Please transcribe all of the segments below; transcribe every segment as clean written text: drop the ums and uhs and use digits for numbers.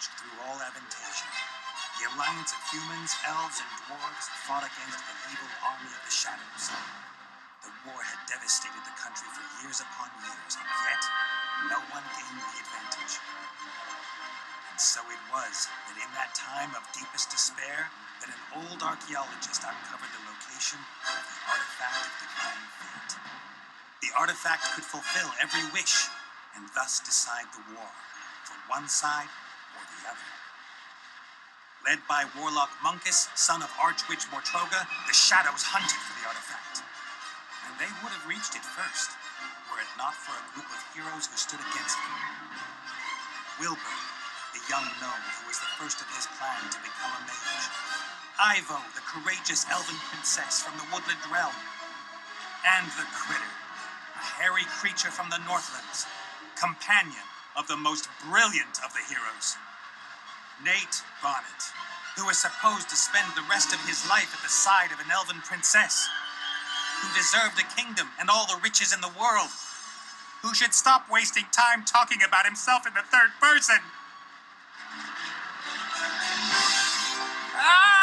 raged through all Avantasia. The alliance of humans, elves, and dwarves fought against the evil army of the shadows. The war had devastated the country for years upon years, and yet no one gained the advantage. And so it was that in that time of deepest despair, that an old archaeologist uncovered the location of the artifact of divine fate. The artifact could fulfill every wish, and thus decide the war, for one side or the other. Led by warlock Munkus, son of Archwitch Mortroga, the shadows hunted for the artifact. And they would have reached it first, were it not for a group of heroes who stood against them. Wilbur, the young gnome who was the first of his clan to become a mage. Ivo, the courageous elven princess from the woodland realm. And the Critter, a hairy creature from the Northlands, companion of the most brilliant of the heroes. Nate Bonnet, who was supposed to spend the rest of his life at the side of an elven princess, who deserved a kingdom and all the riches in the world, who should stop wasting time talking about himself in the third person. Ah!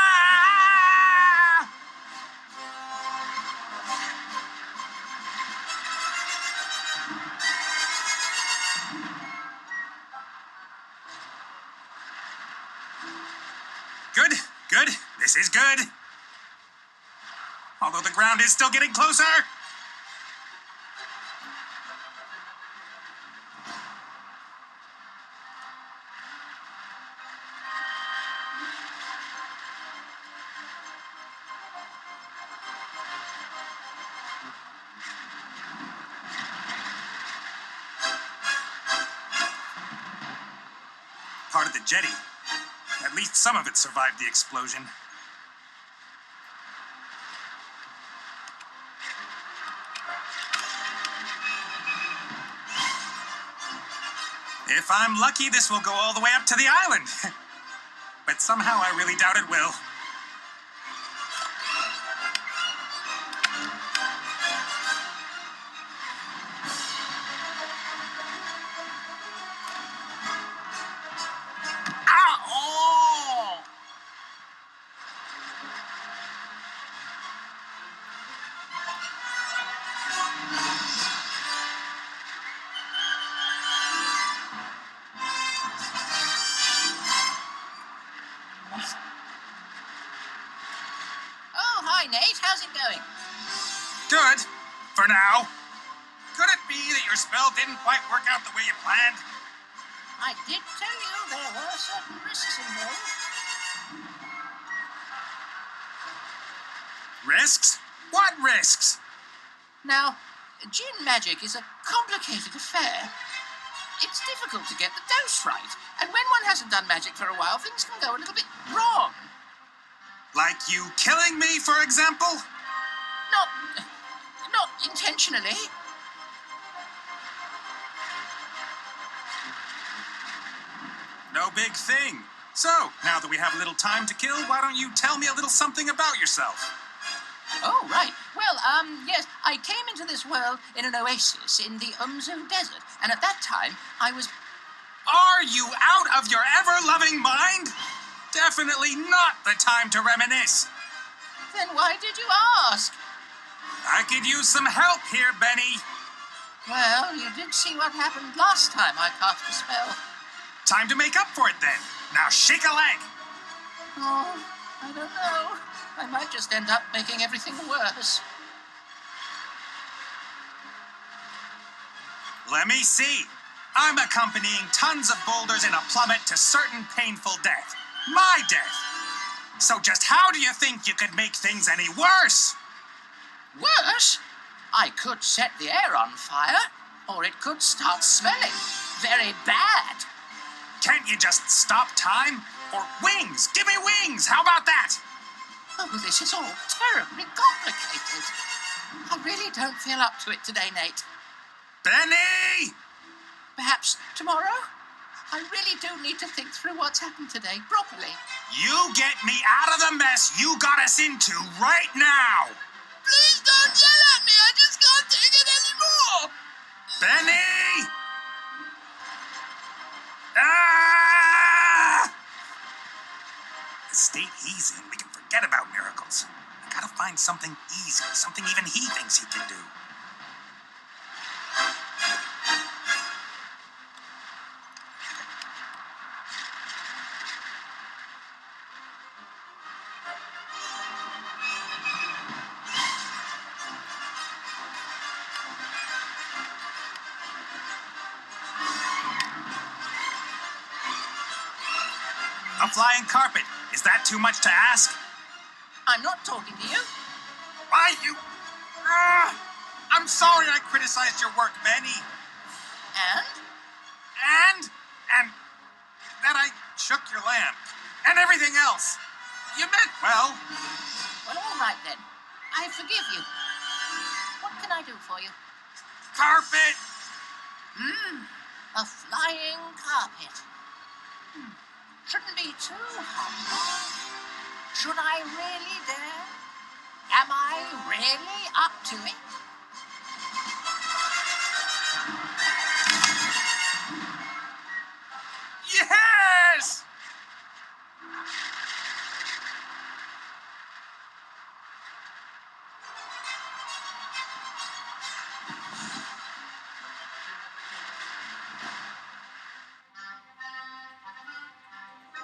Good, good. This is good. Although the ground is still getting closer. Part of the jetty. At least some of it survived the explosion. If I'm lucky, this will go all the way up to the island. But somehow I really doubt it will. Hi, Nate. How's it going? Good. For now. Could it be that your spell didn't quite work out the way you planned? I did tell you there were certain risks involved. Risks? What risks? Now, djinn magic is a complicated affair. It's difficult to get the dose right, and when one hasn't done magic for a while, things can go a little bit wrong. Like you killing me, for example? Not intentionally. No big thing. So, now that we have a little time to kill, why don't you tell me a little something about yourself? Oh, right. Well, yes, I came into this world in an oasis in the Umzu Desert, and at that time, I was... Are you out of your ever-loving mind? Definitely not the time to reminisce. Then why did you ask? I could use some help here, Benny. Well, you did see what happened last time I cast a spell. Time to make up for it, then. Now shake a leg. Oh, I don't know. I might just end up making everything worse. Let me see. I'm accompanying tons of boulders in a plummet to certain painful death. My death. So just how do you think you could make things any worse? Worse? I could set the air on fire, or it could start smelling very bad. Can't you just stop time? Or wings! Give me wings! How about that? Oh, this is all terribly complicated. I really don't feel up to it today, Nate. Benny! Perhaps tomorrow? I really do need to think through what's happened today properly. You get me out of the mess you got us into right now! Please don't yell at me! I just can't take it anymore! Benny! Ah! state he's in, we can forget about miracles. I gotta find something easy, something even he thinks he can do. A flying carpet. Is that too much to ask? I'm not talking to you. Why, you... I'm sorry I criticized your work, Benny. And? And that I shook your lamp. And everything else. You meant well. Well, all right then. I forgive you. What can I do for you? Carpet. A flying carpet. Shouldn't be too humble. Should I really dare? Am I really up to it? Yes!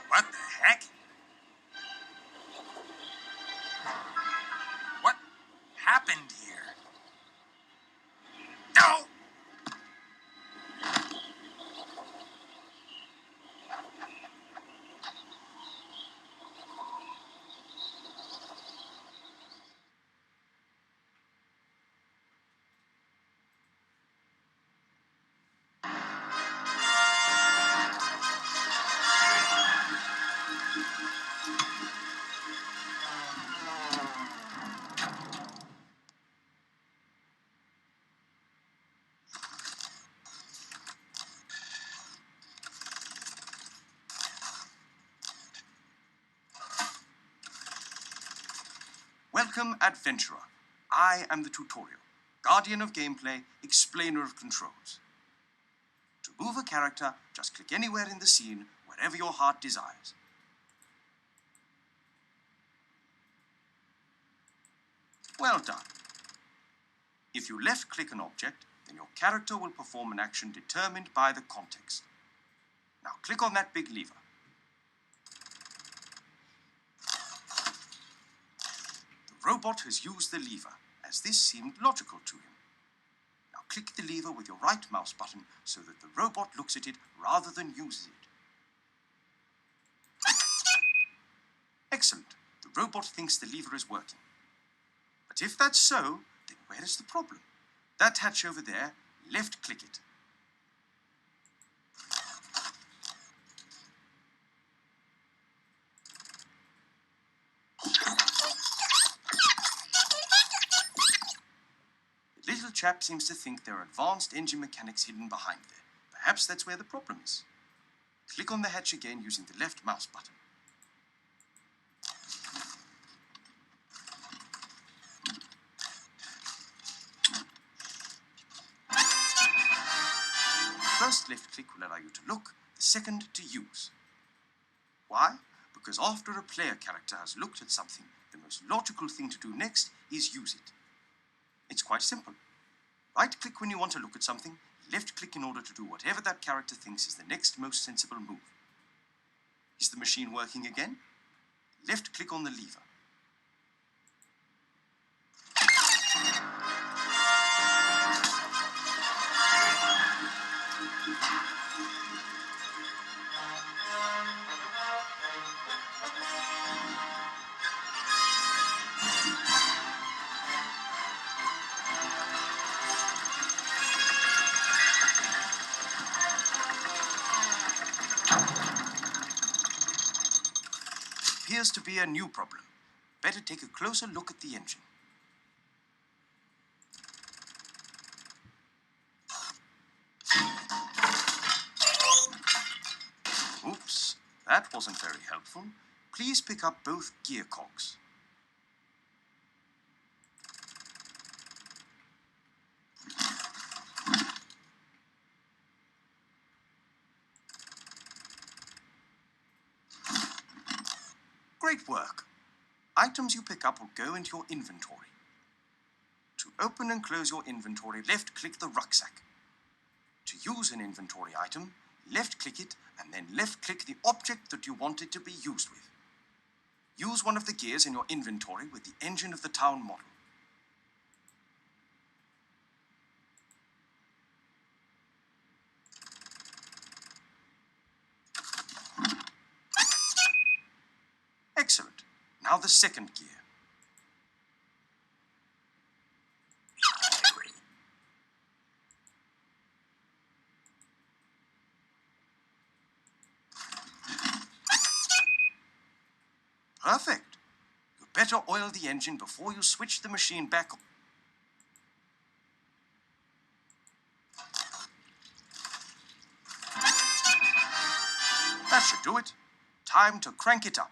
What the heck? What happened here? No! Welcome, adventurer. I am the tutorial, guardian of gameplay, explainer of controls. To move a character, just click anywhere in the scene, wherever your heart desires. Well done. If you left-click an object, then your character will perform an action determined by the context. Now click on that big lever. The robot has used the lever, as this seemed logical to him. Now click the lever with your right mouse button so that the robot looks at it rather than uses it. Excellent. The robot thinks the lever is working. But if that's so, then where is the problem? That hatch over there, left-click it. The little chap seems to think there are advanced engine mechanics hidden behind there. Perhaps that's where the problem is. Click on the hatch again using the left mouse button. The first left click will allow you to look, the second to use. Why? Because after a player character has looked at something, the most logical thing to do next is use it. It's quite simple. Right-click when you want to look at something, left-click in order to do whatever that character thinks is the next most sensible move. Is the machine working again? Left-click on the lever. Appears to be a new problem. Better take a closer look at the engine. Oops, that wasn't very helpful. Please pick up both gear cogs. Great work. Items you pick up will go into your inventory. To open and close your inventory, left-click the rucksack. To use an inventory item, left-click it and then left-click the object that you want it to be used with. Use one of the gears in your inventory with the engine of the town model. Excellent. Now the second gear. Perfect. You better oil the engine before you switch the machine back on. That should do it. Time to crank it up.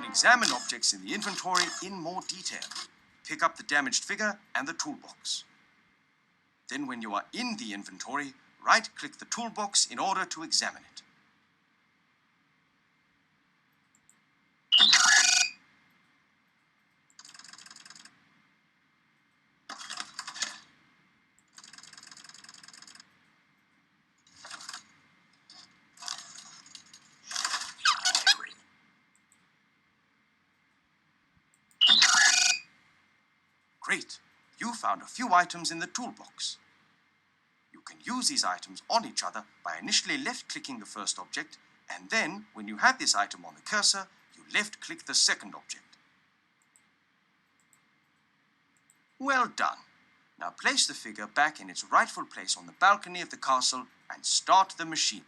Examine objects in the inventory in more detail. Pick up the damaged figure and the toolbox. Then when you are in the inventory, right-click the toolbox in order to examine it. Great! You found a few items in the toolbox. You can use these items on each other by initially left-clicking the first object, and then, when you have this item on the cursor, you left-click the second object. Well done. Now place the figure back in its rightful place on the balcony of the castle and start the machine.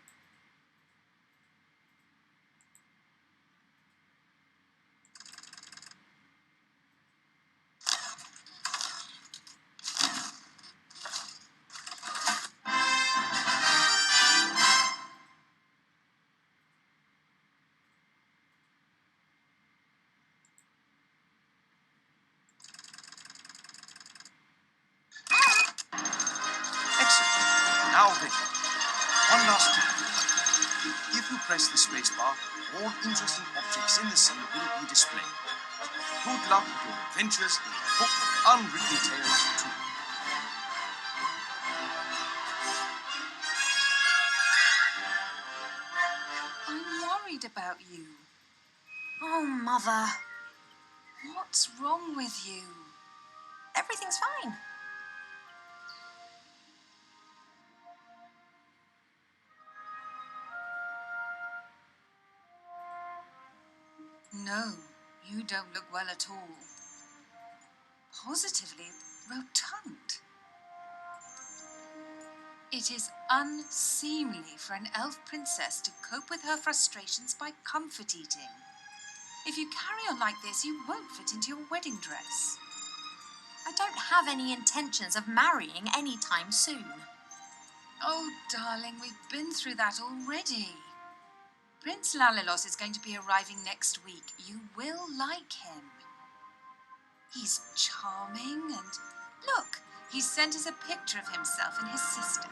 Now ready. One last time. If you press the spacebar, all interesting objects in the scene will be displayed. Good luck with your adventures in the Book of Unwritten Tales 2. I'm worried about you. Oh, Mother. What's wrong with you? Everything's fine. No, you don't look well at all. Positively rotund. It is unseemly for an elf princess to cope with her frustrations by comfort eating. If you carry on like this, you won't fit into your wedding dress. I don't have any intentions of marrying anytime soon. Oh, darling, we've been through that already. Prince Lalilos is going to be arriving next week. You will like him. He's charming and... Look, he sent us a picture of himself and his sister.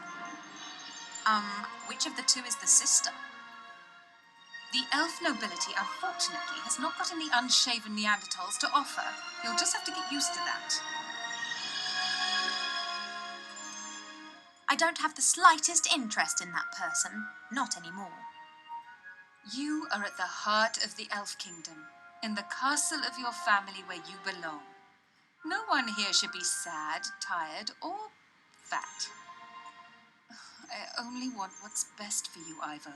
Which of the two is the sister? The elf nobility, unfortunately, has not got any unshaven Neanderthals to offer. You'll just have to get used to that. I don't have the slightest interest in that person. Not anymore. You are at the heart of the elf kingdom, in the castle of your family where you belong. No one here should be sad, tired, or fat. I only want what's best for you, Ivo.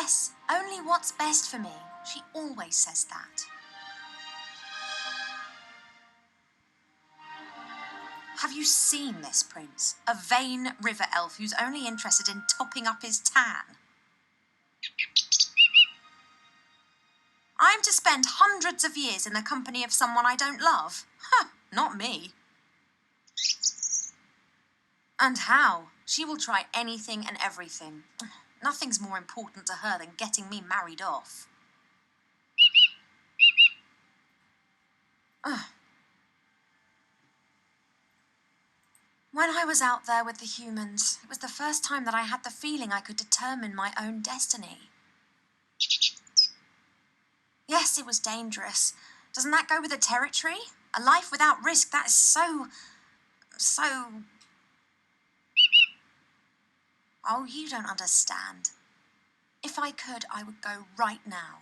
Yes, only what's best for me. She always says that. Have you seen this prince? A vain river elf who's only interested in topping up his tan. I'm to spend hundreds of years in the company of someone I don't love? Huh, not me. And how? She will try anything and everything. Nothing's more important to her than getting me married off. Ugh. When I was out there with the humans, it was the first time that I had the feeling I could determine my own destiny. Yes, it was dangerous. Doesn't that go with the territory? A life without risk, that is so... Oh, you don't understand. If I could, I would go right now.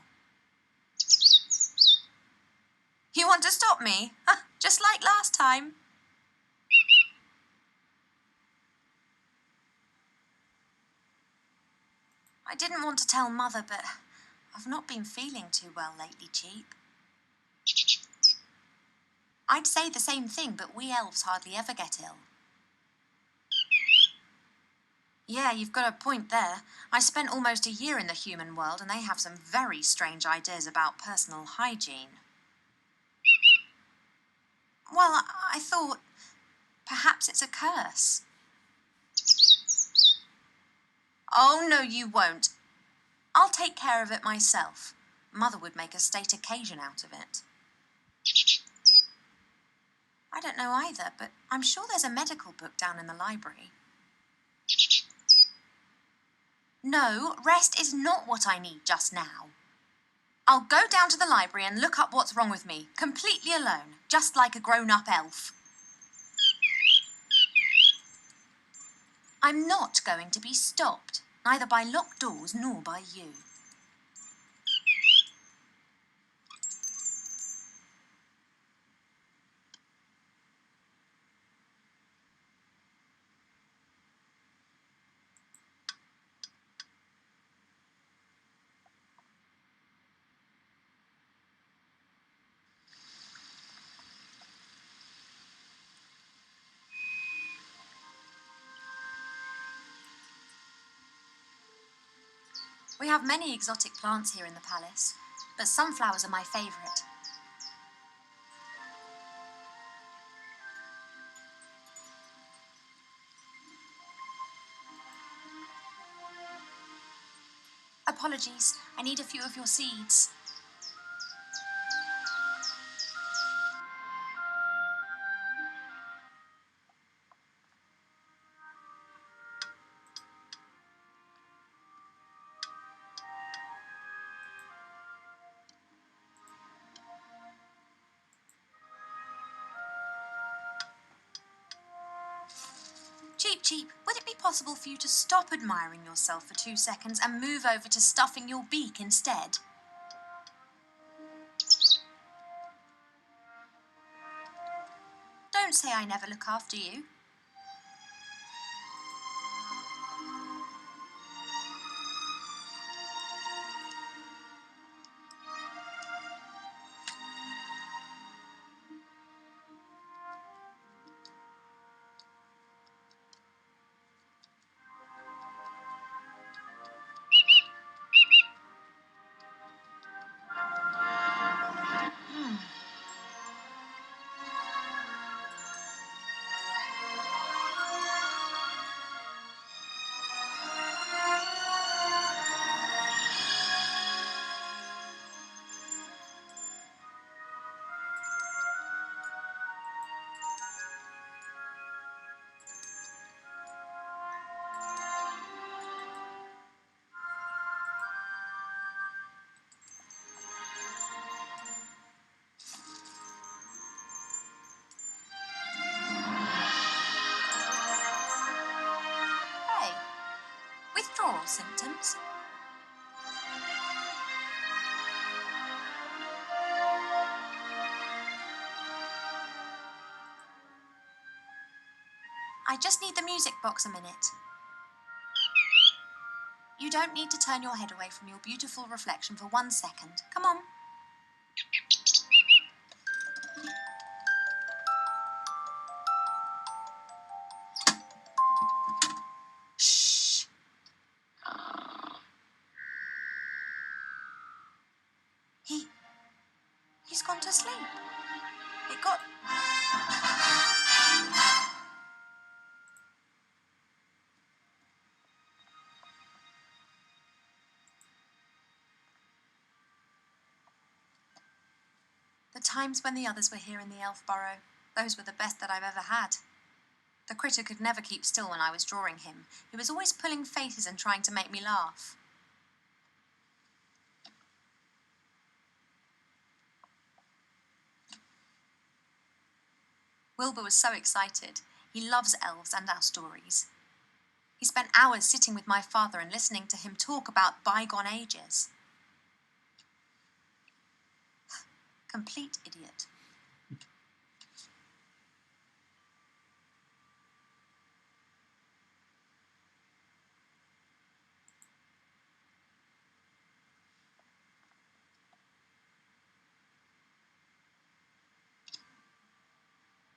You want to stop me? Just like last time. I didn't want to tell Mother, but I've not been feeling too well lately, Cheap. I'd say the same thing, but we elves hardly ever get ill. Yeah, you've got a point there. I spent almost a year in the human world, and they have some very strange ideas about personal hygiene. Well, I thought perhaps it's a curse. Oh, no, you won't. I'll take care of it myself. Mother would make a state occasion out of it. I don't know either, but I'm sure there's a medical book down in the library. No, rest is not what I need just now. I'll go down to the library and look up what's wrong with me, completely alone, just like a grown-up elf. I'm not going to be stopped, neither by locked doors nor by you. We have many exotic plants here in the palace, but sunflowers are my favourite. Apologies, I need a few of your seeds. Cheap, would it be possible for you to stop admiring yourself for 2 seconds and move over to stuffing your beak instead? Don't say I never look after you. Hey, withdrawal symptoms? I just need the music box a minute. You don't need to turn your head away from your beautiful reflection for 1 second. Come on. Shh. He's gone to sleep. It got... The times when the others were here in the elf burrow, those were the best that I've ever had. The critter could never keep still when I was drawing him. He was always pulling faces and trying to make me laugh. Wilbur was so excited. He loves elves and our stories. He spent hours sitting with my father and listening to him talk about bygone ages. Complete idiot.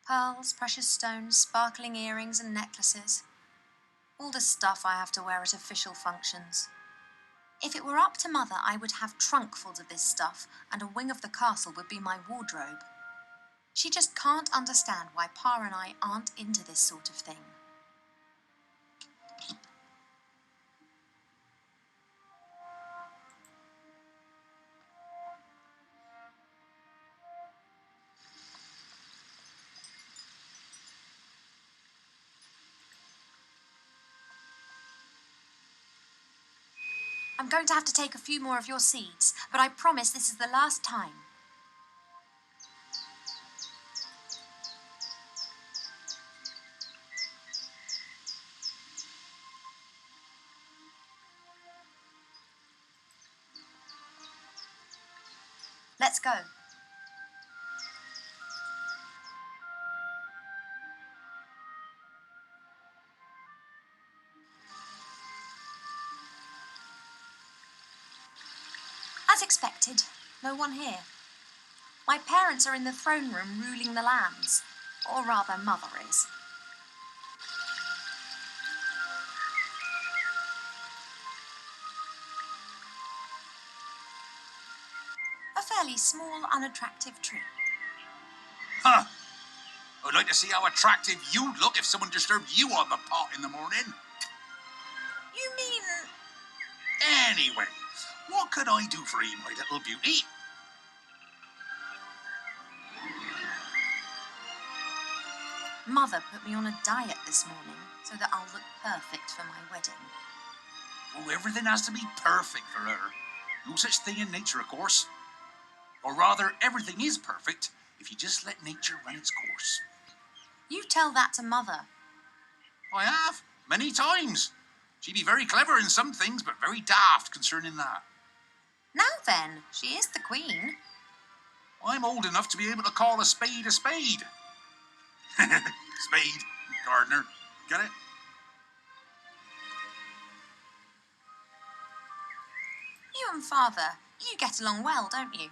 Pearls, precious stones, sparkling earrings and necklaces. All the stuff I have to wear at official functions. If it were up to Mother, I would have trunkfuls of this stuff, and a wing of the castle would be my wardrobe. She just can't understand why Pa and I aren't into this sort of thing. I'm going to have to take a few more of your seeds, but I promise this is the last time. Let's go. As expected, no one here. My parents are in the throne room ruling the lambs, or rather Mother is. A fairly small, unattractive tree. Huh. I'd like to see how attractive you'd look if someone disturbed you on the pot in the morning. You mean... Anyway, what could I do for you, my little beauty? Mother put me on a diet this morning so that I'll look perfect for my wedding. Oh, everything has to be perfect for her. No such thing in nature, of course. Or rather, everything is perfect if you just let nature run its course. You tell that to Mother. I have, many times. She'd be very clever in some things, but very daft concerning that. Now then, she is the queen. I'm old enough to be able to call a spade a spade. Spade, gardener, get it? You and Father, you get along well, don't you?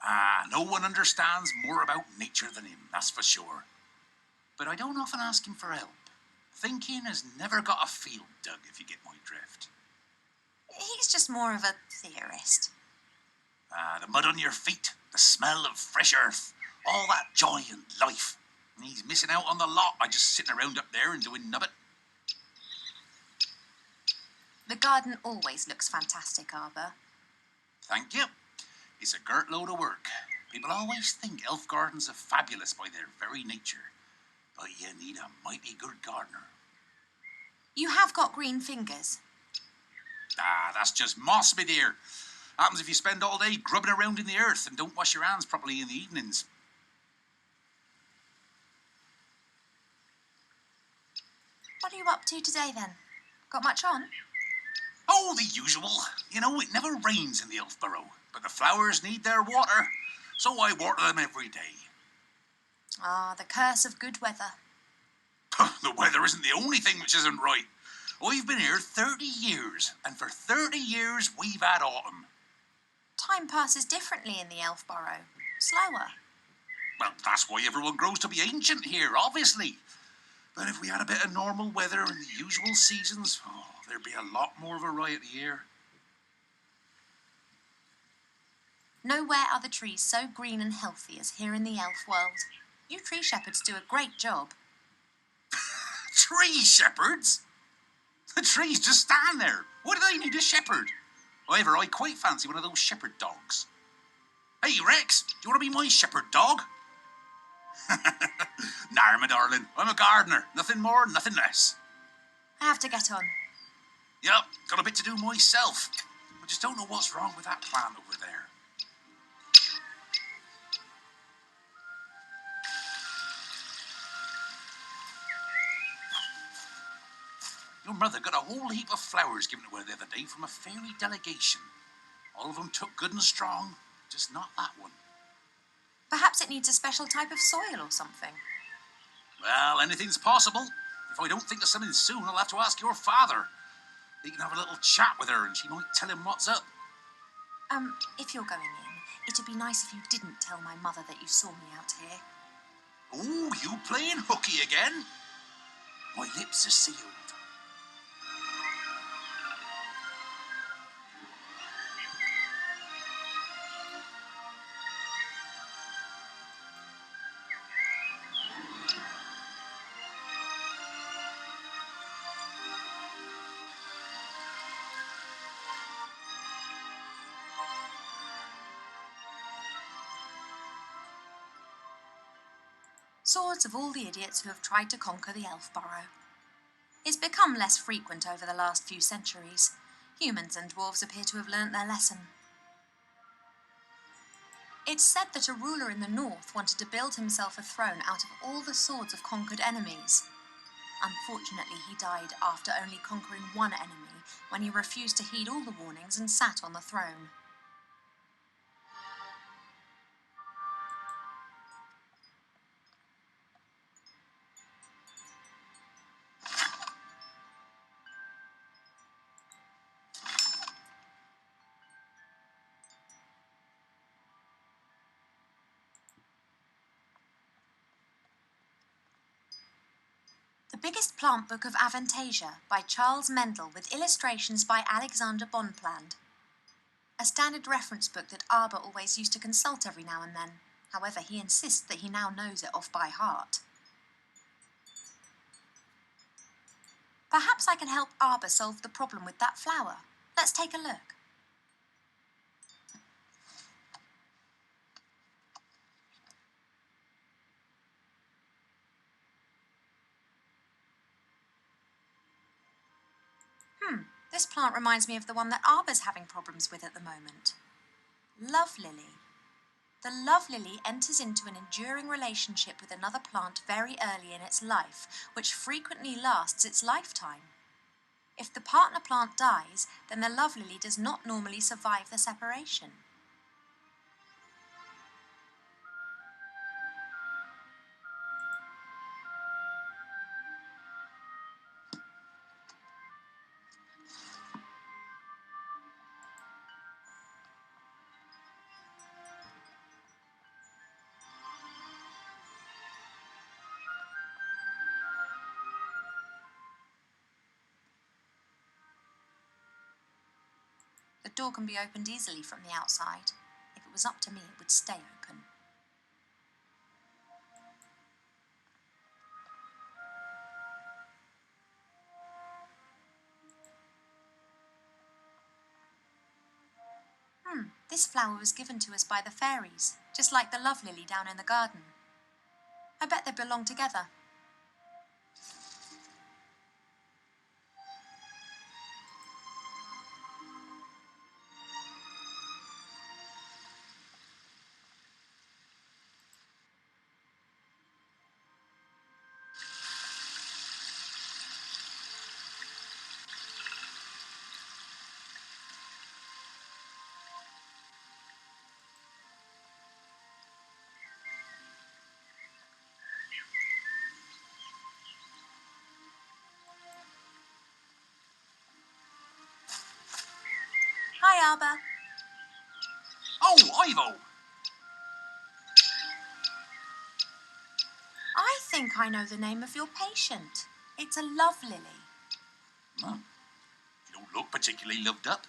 Ah, no one understands more about nature than him, that's for sure. But I don't often ask him for help. Thinking has never got a field dug, if you get my drift. He's just more of a theorist. Ah, the mud on your feet, the smell of fresh earth, all that joy and life. And he's missing out on the lot by just sitting around up there and doing nubbit. The garden always looks fantastic, Arbor. Thank you. It's a girt load of work. People always think elf gardens are fabulous by their very nature. But you need a mighty good gardener. You have got green fingers. Ah, that's just moss, my dear. Happens if you spend all day grubbing around in the earth and don't wash your hands properly in the evenings. What are you up to today, then? Got much on? Oh, the usual. You know, it never rains in the elf burrow, but the flowers need their water, so I water them every day. Ah, the curse of good weather. The weather isn't the only thing which isn't right. I've been here 30 years, and for 30 years we've had autumn. Time passes differently in the elf burrow. Slower. Well, that's why everyone grows to be ancient here, obviously. But if we had a bit of normal weather and the usual seasons, there'd be a lot more variety here. Nowhere are the trees so green and healthy as here in the elf world. You tree shepherds do a great job. Tree shepherds? The trees just stand there. Why do they need a shepherd? However, I quite fancy one of those shepherd dogs. Hey, Rex, do you want to be my shepherd dog? Nah, my darling, I'm a gardener. Nothing more, nothing less. I have to get on. Yep, got a bit to do myself. I just don't know what's wrong with that plant over there. Your mother got a whole heap of flowers given to her the other day from a fairy delegation. All of them took good and strong, just not that one. Perhaps it needs a special type of soil or something. Well, anything's possible. If I don't think of something soon, I'll have to ask your father. He can have a little chat with her and she might tell him what's up. If you're going in, it'd be nice if you didn't tell my mother that you saw me out here. Oh, you playing hooky again? My lips are sealed. Swords of all the idiots who have tried to conquer the elf burrow. It's become less frequent over the last few centuries. Humans and dwarves appear to have learnt their lesson. It's said that a ruler in the north wanted to build himself a throne out of all the swords of conquered enemies. Unfortunately, he died after only conquering one enemy when he refused to heed all the warnings and sat on the throne. The Biggest Plant Book of Avantasia by Charles Mendel with illustrations by Alexander Bonpland. A standard reference book that Arber always used to consult every now and then. However, he insists that he now knows it off by heart. Perhaps I can help Arber solve the problem with that flower. Let's take a look. This plant reminds me of the one that Arber's having problems with at the moment. Love lily. The love lily enters into an enduring relationship with another plant very early in its life, which frequently lasts its lifetime. If the partner plant dies, then the love lily does not normally survive the separation. The door can be opened easily from the outside. If it was up to me, it would stay open. This flower was given to us by the fairies, just like the love lily down in the garden. I bet they belong together. Alba. Oh, Ivo! I think I know the name of your patient. It's a love lily. Hmm. You don't look particularly loved up.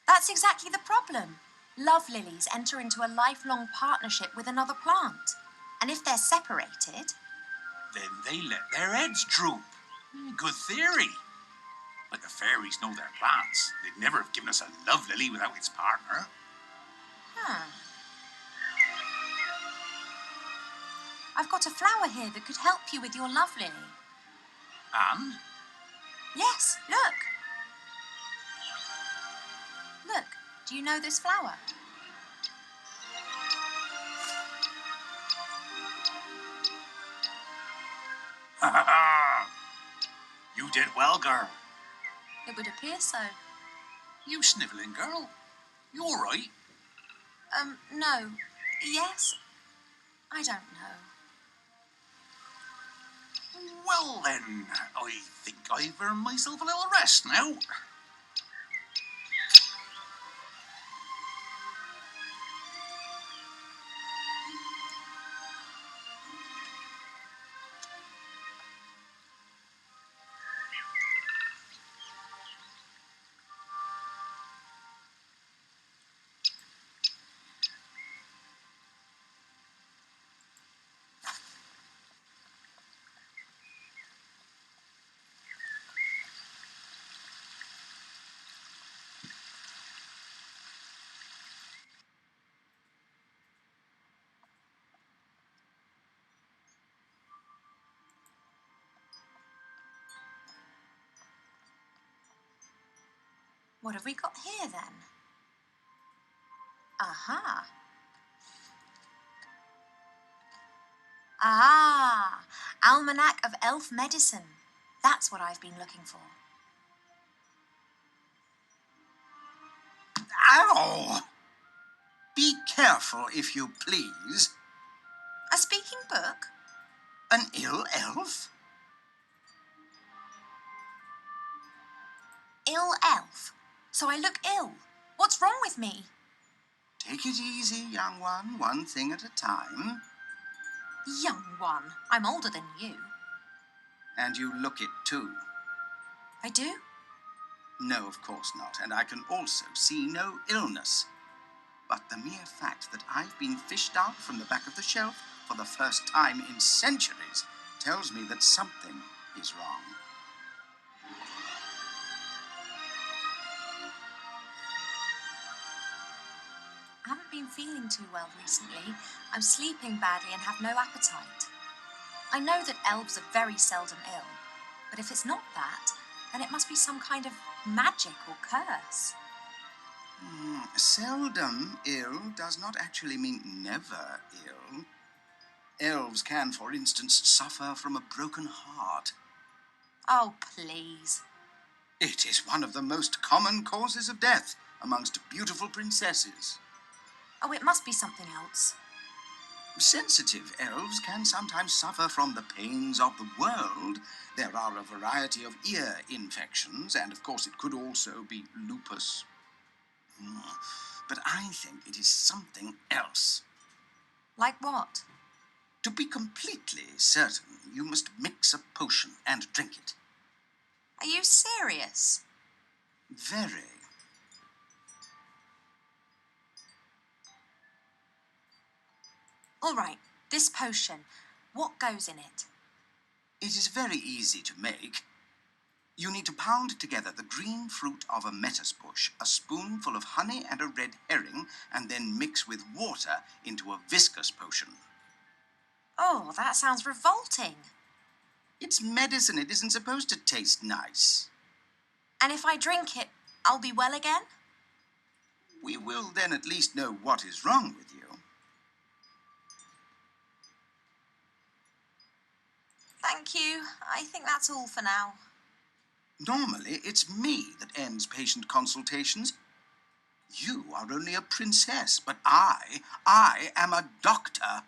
That's exactly the problem. Love lilies enter into a lifelong partnership with another plant. And if they're separated... Then they let their heads droop. Good theory. But the fairies know their plants. They'd never have given us a love lily without its partner. I've got a flower here that could help you with your love lily. And? Yes, look. Look, do you know this flower? Ha ha ha! You did well, girl. It would appear so. You snivelling, girl. You all right? No. Yes? I don't know. Well then, I think I've earned myself a little rest now. What have we got here, then? Aha. Ah, Almanac of Elf Medicine. That's what I've been looking for. Ow! Be careful, if you please. A speaking book? An ill elf? Ill elf. So I look ill. What's wrong with me? Take it easy, young one thing at a time. Young one. I'm older than you. And you look it too. I do? No, of course not, and I can also see no illness. But the mere fact that I've been fished out from the back of the shelf for the first time in centuries tells me that something is wrong. I haven't been feeling too well recently. I'm sleeping badly and have no appetite. I know that elves are very seldom ill, but if it's not that, then it must be some kind of magic or curse. Seldom ill does not actually mean never ill. Elves can, for instance, suffer from a broken heart. Oh, please. It is one of the most common causes of death amongst beautiful princesses. Oh, it must be something else. Sensitive elves can sometimes suffer from the pains of the world. There are a variety of ear infections, and of course it could also be lupus. But I think it is something else. Like what? To be completely certain, you must mix a potion and drink it. Are you serious? Very. All right, this potion, what goes in it? It is very easy to make. You need to pound together the green fruit of a metis bush, a spoonful of honey and a red herring, and then mix with water into a viscous potion. Oh, that sounds revolting. It's medicine. It isn't supposed to taste nice. And if I drink it, I'll be well again? We will then at least know what is wrong with you. Thank you. I think that's all for now. Normally, it's me that ends patient consultations. You are only a princess, but I am a doctor.